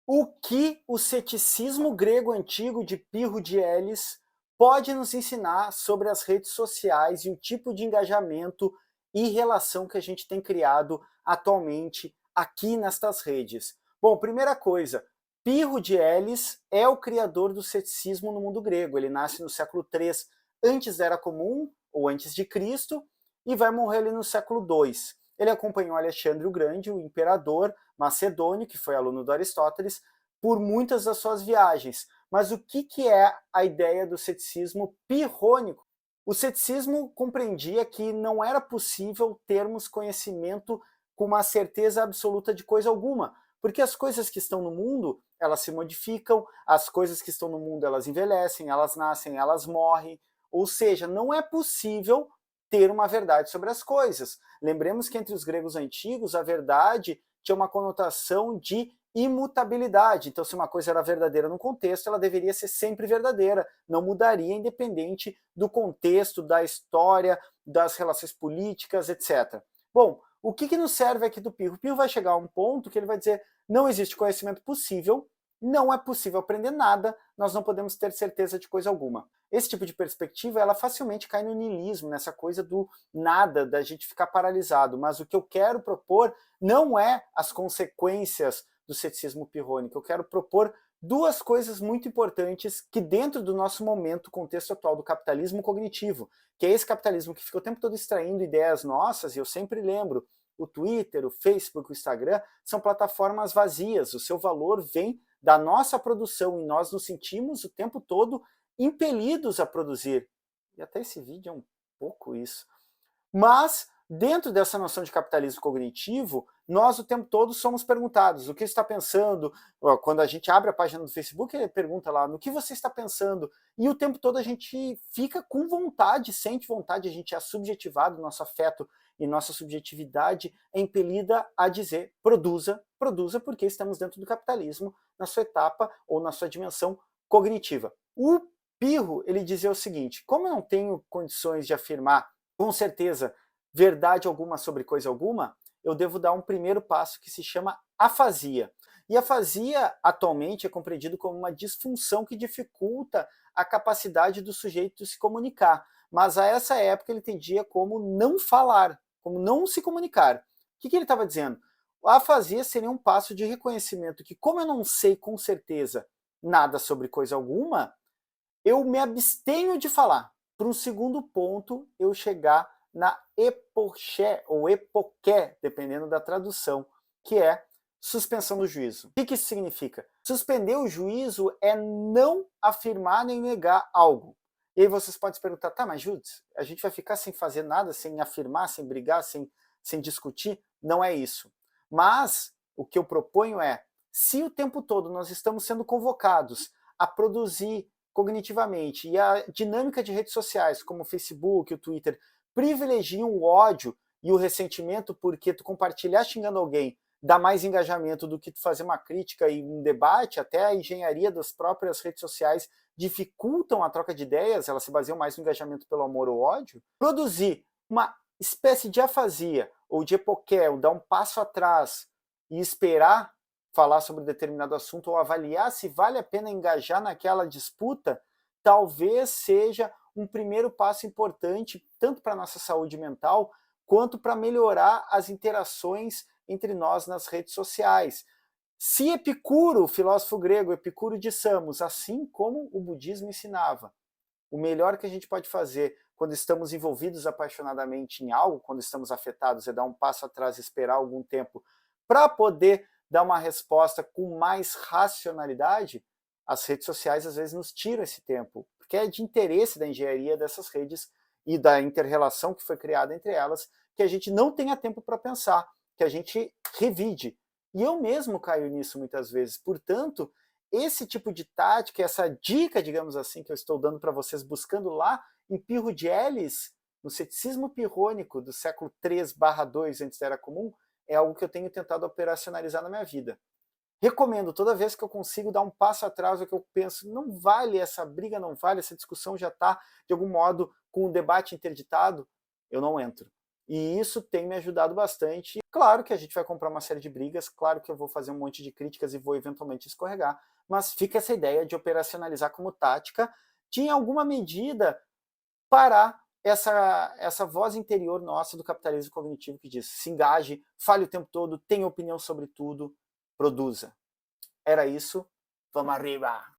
O que o ceticismo grego antigo de Pirro de Elis pode nos ensinar sobre as redes sociais e o tipo de engajamento e relação que a gente tem criado atualmente aqui nestas redes? Bom, primeira coisa, Pirro de Elis é o criador do ceticismo no mundo grego. Ele nasce no século III antes da Era Comum, ou antes de Cristo, e vai morrer ali no século II. Ele acompanhou Alexandre o Grande, o imperador macedônio, que foi aluno do Aristóteles, por muitas das suas viagens. Mas o que é a ideia do ceticismo pirrônico? O ceticismo compreendia que não era possível termos conhecimento com uma certeza absoluta de coisa alguma, porque as coisas que estão no mundo, elas se modificam, as coisas que estão no mundo, elas envelhecem, elas nascem, elas morrem, ou seja, não é possível ter uma verdade sobre as coisas. Lembremos que entre os gregos antigos, a verdade tinha uma conotação de imutabilidade. Então, se uma coisa era verdadeira no contexto, ela deveria ser sempre verdadeira, não mudaria independente do contexto, da história, das relações políticas, etc. Bom, o que nos serve aqui do Pirro? O Pirro vai chegar a um ponto que ele vai dizer: não existe conhecimento possível, não é possível aprender nada, nós não podemos ter certeza de coisa alguma. Esse tipo de perspectiva, ela facilmente cai no niilismo, nessa coisa do nada, da gente ficar paralisado. Mas o que eu quero propor não é as consequências do ceticismo pirrônico. Eu quero propor duas coisas muito importantes que dentro do nosso momento, contexto atual do capitalismo cognitivo, que é esse capitalismo que fica o tempo todo extraindo ideias nossas, e eu sempre lembro, o Twitter, o Facebook, o Instagram, são plataformas vazias, o seu valor vem da nossa produção e nós nos sentimos o tempo todo impelidos a produzir. E até esse vídeo é um pouco isso. Mas, dentro dessa noção de capitalismo cognitivo, nós o tempo todo somos perguntados: o que você está pensando? Quando a gente abre a página do Facebook, ele pergunta lá: no que você está pensando? E o tempo todo a gente fica com vontade, sente vontade, a gente é subjetivado, nosso afeto e nossa subjetividade é impelida a dizer: produza, produza, porque estamos dentro do capitalismo, na sua etapa ou na sua dimensão cognitiva. O Pirro, ele dizia o seguinte: como eu não tenho condições de afirmar com certeza verdade alguma sobre coisa alguma, eu devo dar um primeiro passo que se chama afasia. E afasia, atualmente, é compreendido como uma disfunção que dificulta a capacidade do sujeito se comunicar. Mas a essa época ele entendia como não falar, como não se comunicar. O que ele estava dizendo? A afasia seria um passo de reconhecimento que, como eu não sei com certeza nada sobre coisa alguma, eu me abstenho de falar. Para um segundo ponto, eu chegar na epoché ou epoqué, dependendo da tradução, que é suspensão do juízo. O que isso significa? Suspender o juízo é não afirmar nem negar algo. E aí vocês podem se perguntar: tá, mas Judes, a gente vai ficar sem fazer nada, sem afirmar, sem brigar, sem discutir? Não é isso. Mas o que eu proponho é: se o tempo todo nós estamos sendo convocados a produzir cognitivamente, e a dinâmica de redes sociais, como o Facebook, o Twitter, privilegiam o ódio e o ressentimento, porque tu compartilhar xingando alguém dá mais engajamento do que tu fazer uma crítica e um debate. Até a engenharia das próprias redes sociais dificultam a troca de ideias, elas se baseiam mais no engajamento pelo amor ou ódio. Produzir uma espécie de afasia ou de epoqué, ou dar um passo atrás e esperar falar sobre determinado assunto ou avaliar se vale a pena engajar naquela disputa, talvez seja um primeiro passo importante, tanto para a nossa saúde mental, quanto para melhorar as interações entre nós nas redes sociais. Se Epicuro, o filósofo grego Epicuro de Samos, assim como o budismo ensinava, o melhor que a gente pode fazer quando estamos envolvidos apaixonadamente em algo, quando estamos afetados, é dar um passo atrás e esperar algum tempo para poder dar uma resposta com mais racionalidade. As redes sociais às vezes nos tiram esse tempo, porque é de interesse da engenharia dessas redes e da inter-relação que foi criada entre elas, que a gente não tenha tempo para pensar, que a gente revide. E eu mesmo caio nisso muitas vezes. Portanto, esse tipo de tática, essa dica, digamos assim, que eu estou dando para vocês, buscando lá em Pirro de Elis, no ceticismo pirrônico do século III/II antes da Era Comum, é algo que eu tenho tentado operacionalizar na minha vida. Recomendo, toda vez que eu consigo dar um passo atrás, o que eu penso: não vale essa briga, não vale, essa discussão já está, de algum modo, com o debate interditado, eu não entro. E isso tem me ajudado bastante. Claro que a gente vai comprar uma série de brigas, claro que eu vou fazer um monte de críticas e vou eventualmente escorregar, mas fica essa ideia de operacionalizar como tática, de em alguma medida parar essa voz interior nossa do capitalismo cognitivo que diz: se engaje, fale o tempo todo, tenha opinião sobre tudo, produza. Era isso, vamos arriba!